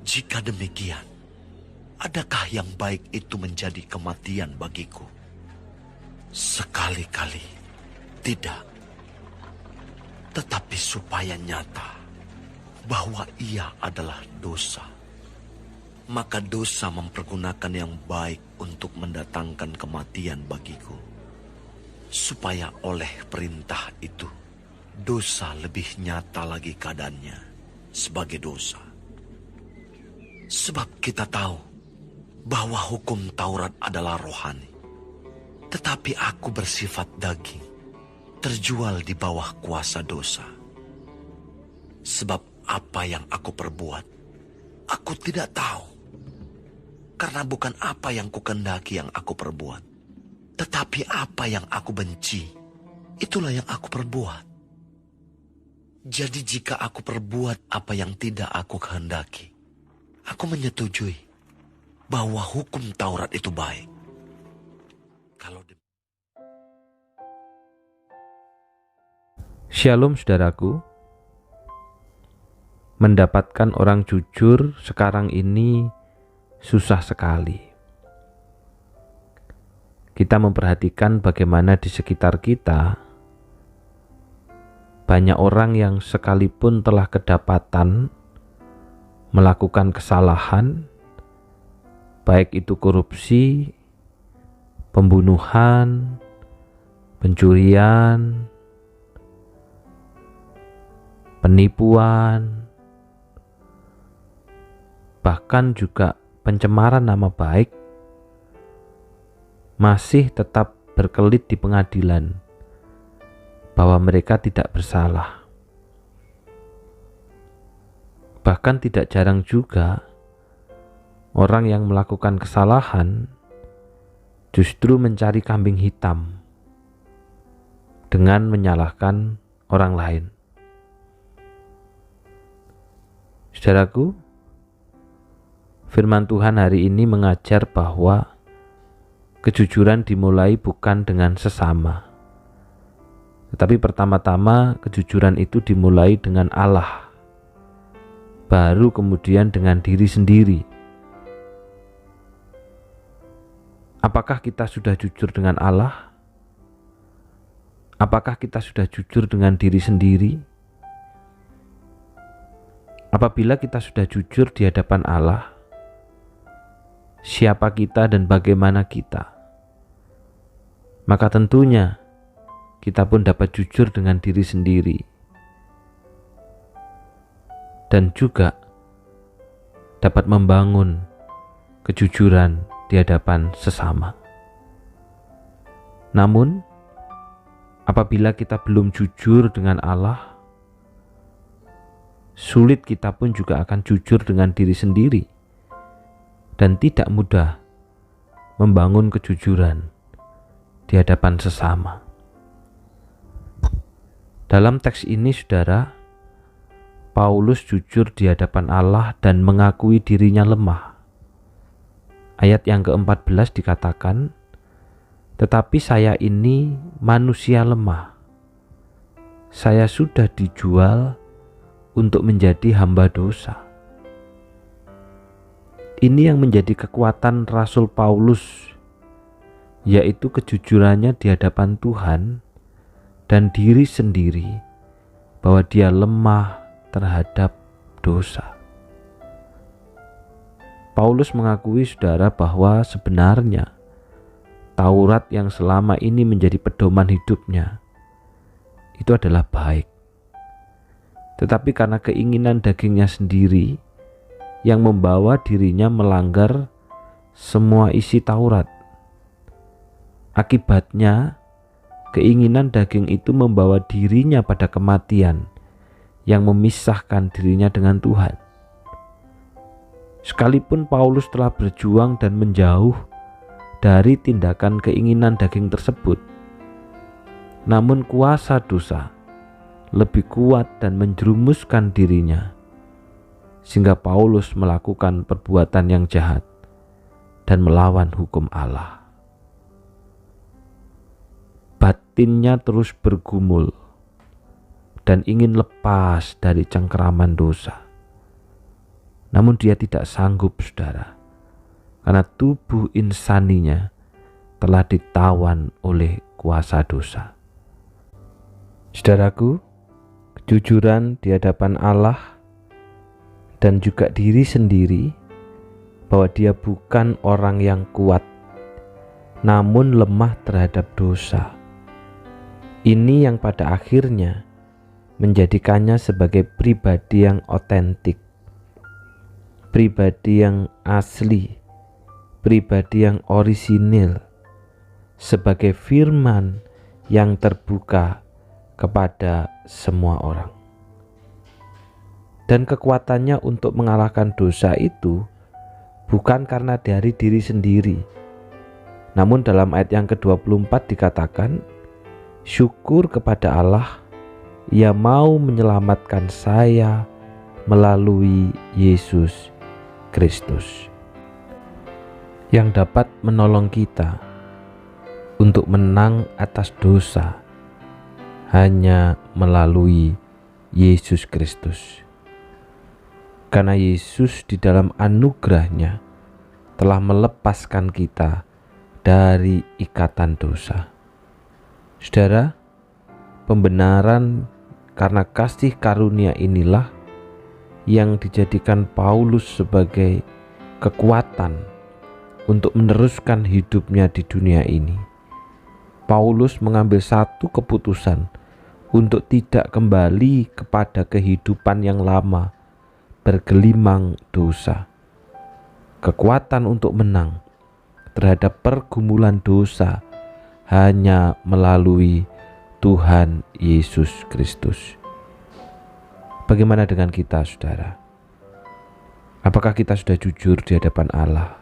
Jika demikian, adakah yang baik itu menjadi kematian bagiku? Sekali-kali tidak. Tetapi supaya nyata bahwa ia adalah dosa, maka dosa mempergunakan yang baik untuk mendatangkan kematian bagiku, supaya oleh perintah itu dosa lebih nyata lagi keadaannya sebagai dosa. Sebab kita tahu bahwa hukum Taurat adalah rohani, tetapi aku bersifat daging, terjual di bawah kuasa dosa. Sebab apa yang aku perbuat, aku tidak tahu. Karena bukan apa yang kukendaki yang aku perbuat, tetapi apa yang aku benci, itulah yang aku perbuat. Jadi jika aku perbuat apa yang tidak aku kehendaki, aku menyetujui bahwa hukum Taurat itu baik. Shalom saudaraku. Mendapatkan orang jujur sekarang ini susah sekali. Kita memperhatikan bagaimana di sekitar kita banyak orang yang sekalipun telah kedapatan melakukan kesalahan, baik itu korupsi, pembunuhan, pencurian, penipuan, bahkan juga pencemaran nama baik, masih tetap berkelit di pengadilan bahwa mereka tidak bersalah. Bahkan tidak jarang juga orang yang melakukan kesalahan justru mencari kambing hitam dengan menyalahkan orang lain. Saudaraku, firman Tuhan hari ini mengajar bahwa kejujuran dimulai bukan dengan sesama, tetapi pertama-tama kejujuran itu dimulai dengan Allah, baru kemudian dengan diri sendiri. Apakah kita sudah jujur dengan Allah? Apakah kita sudah jujur dengan diri sendiri? Apabila kita sudah jujur di hadapan Allah, siapa kita dan bagaimana kita, maka tentunya kita pun dapat jujur dengan diri sendiri dan juga dapat membangun kejujuran di hadapan sesama. Namun, apabila kita belum jujur dengan Allah, sulit kita pun juga akan jujur dengan diri sendiri dan tidak mudah membangun kejujuran di hadapan sesama. Dalam teks ini, saudara, Paulus jujur di hadapan Allah dan mengakui dirinya lemah. Ayat yang ke-14 dikatakan, "Tetapi saya ini manusia lemah. Saya sudah dijual untuk menjadi hamba dosa." Ini yang menjadi kekuatan Rasul Paulus, yaitu kejujurannya di hadapan Tuhan dan diri sendiri, bahwa dia lemah terhadap dosa. Paulus mengakui, saudara, bahwa sebenarnya Taurat yang selama ini menjadi pedoman hidupnya itu adalah baik. Tetapi karena keinginan dagingnya sendiri yang membawa dirinya melanggar semua isi Taurat. Akibatnya, keinginan daging itu membawa dirinya pada kematian yang memisahkan dirinya dengan Tuhan. Sekalipun Paulus telah berjuang dan menjauh dari tindakan keinginan daging tersebut, namun kuasa dosa lebih kuat dan menjerumuskan dirinya, sehingga Paulus melakukan perbuatan yang jahat dan melawan hukum Allah. Batinnya terus bergumul dan ingin lepas dari cengkeraman dosa. Namun dia tidak sanggup, saudara, karena tubuh insaninya telah ditawan oleh kuasa dosa. Saudaraku, kejujuran di hadapan Allah dan juga diri sendiri bahwa dia bukan orang yang kuat, namun lemah terhadap dosa. Ini yang pada akhirnya menjadikannya sebagai pribadi yang otentik, pribadi yang asli, pribadi yang orisinil, sebagai firman yang terbuka kepada semua orang. Dan kekuatannya untuk mengalahkan dosa itu bukan karena dari diri sendiri. Namun dalam ayat yang ke-24 dikatakan, syukur kepada Allah, Ia mau menyelamatkan saya melalui Yesus Kristus, yang dapat menolong kita untuk menang atas dosa hanya melalui Yesus Kristus. Karena Yesus di dalam anugerahnya telah melepaskan kita dari ikatan dosa. Saudara, pembenaran karena kasih karunia inilah yang dijadikan Paulus sebagai kekuatan untuk meneruskan hidupnya di dunia ini. Paulus mengambil satu keputusan untuk tidak kembali kepada kehidupan yang lama, bergelimang dosa. Kekuatan untuk menang terhadap pergumulan dosa hanya melalui Tuhan Yesus Kristus. Bagaimana dengan kita, saudara? Apakah kita sudah jujur di hadapan Allah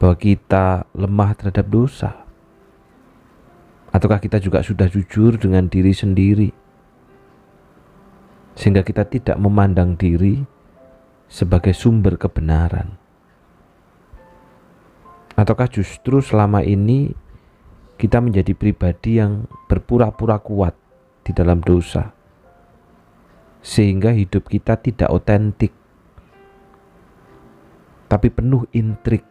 bahwa kita lemah terhadap dosa? Ataukah kita juga sudah jujur dengan diri sendiri, sehingga kita tidak memandang diri sebagai sumber kebenaran? Ataukah justru selama ini kita menjadi pribadi yang berpura-pura kuat di dalam dosa, sehingga hidup kita tidak otentik, tapi penuh intrik?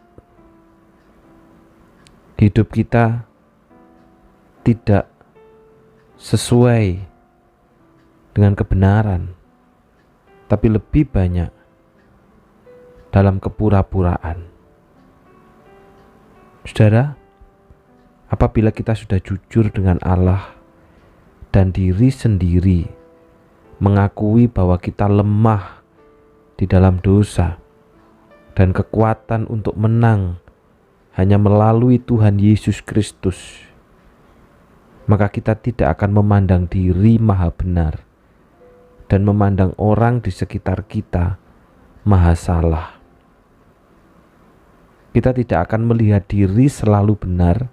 Hidup kita tidak sesuai dengan kebenaran, tapi lebih banyak dalam kepura-puraan. Saudara, apabila kita sudah jujur dengan Allah dan diri sendiri, mengakui bahwa kita lemah di dalam dosa dan kekuatan untuk menang hanya melalui Tuhan Yesus Kristus, maka kita tidak akan memandang diri maha benar dan memandang orang di sekitar kita maha salah. Kita tidak akan melihat diri selalu benar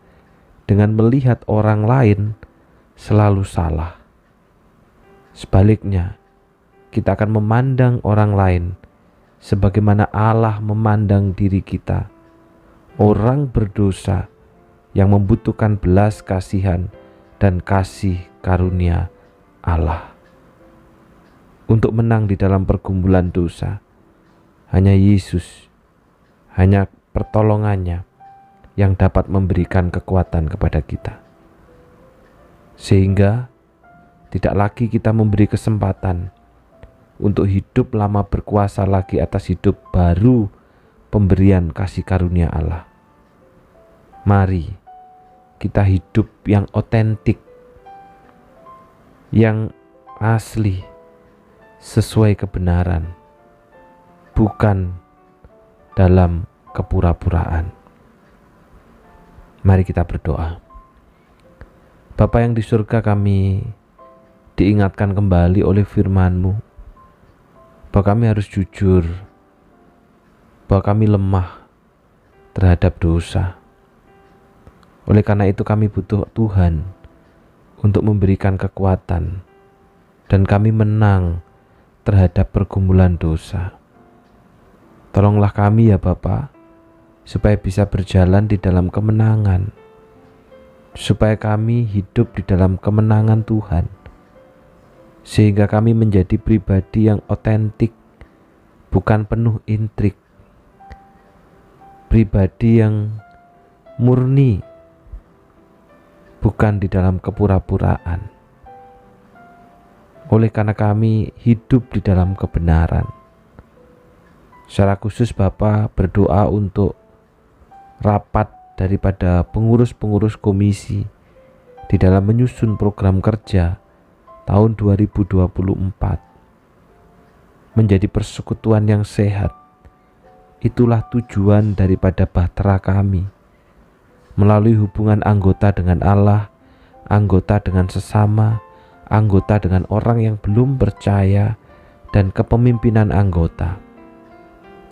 dengan melihat orang lain selalu salah. Sebaliknya, kita akan memandang orang lain sebagaimana Allah memandang diri kita, orang berdosa yang membutuhkan belas kasihan dan kasih karunia Allah. Untuk menang di dalam pergumulan dosa, hanya Yesus, hanya pertolongannya yang dapat memberikan kekuatan kepada kita. Sehingga tidak lagi kita memberi kesempatan untuk hidup lama berkuasa lagi atas hidup baru pemberian kasih karunia Allah. Mari kita hidup yang otentik, yang asli, sesuai kebenaran, bukan dalam kepura-puraan. Mari kita berdoa. Bapa yang di surga, kami diingatkan kembali oleh firman-Mu bahwa kami harus jujur, bahwa kami lemah terhadap dosa. Oleh karena itu kami butuh Tuhan untuk memberikan kekuatan dan kami menang terhadap pergumulan dosa. Tolonglah kami ya Bapa, supaya bisa berjalan di dalam kemenangan, supaya kami hidup di dalam kemenangan Tuhan, sehingga kami menjadi pribadi yang otentik bukan penuh intrik, pribadi yang murni, bukan di dalam kepura-puraan. Oleh karena kami hidup di dalam kebenaran. Secara khusus Bapa berdoa untuk rapat daripada pengurus-pengurus komisi di dalam menyusun program kerja tahun 2024 menjadi persekutuan yang sehat. Itulah tujuan daripada bahtera kami, melalui hubungan anggota dengan Allah, anggota dengan sesama, anggota dengan orang yang belum percaya, dan kepemimpinan anggota.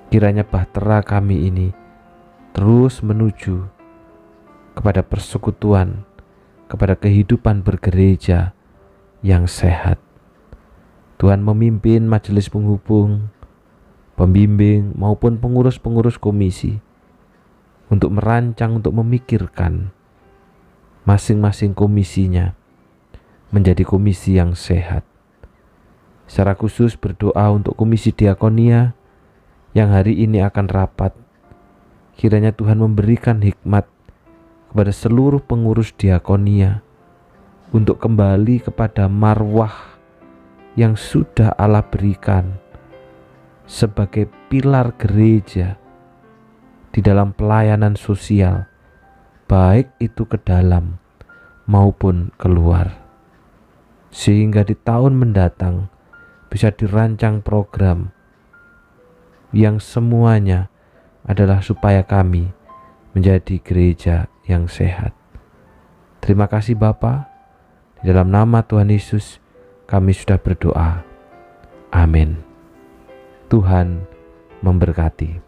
Kiranya bahtera kami ini terus menuju kepada persekutuan, kepada kehidupan bergereja yang sehat. Tuhan memimpin majelis penghubung, pembimbing maupun pengurus-pengurus komisi untuk merancang, untuk memikirkan masing-masing komisinya menjadi komisi yang sehat. Secara khusus berdoa untuk komisi diakonia yang hari ini akan rapat. Kiranya Tuhan memberikan hikmat kepada seluruh pengurus diakonia untuk kembali kepada marwah yang sudah Allah berikan sebagai pilar gereja di dalam pelayanan sosial, baik itu ke dalam maupun keluar. Sehingga di tahun mendatang bisa dirancang program yang semuanya adalah supaya kami menjadi gereja yang sehat. Terima kasih Bapa. Di dalam nama Tuhan Yesus kami sudah berdoa. Amin. Tuhan memberkati.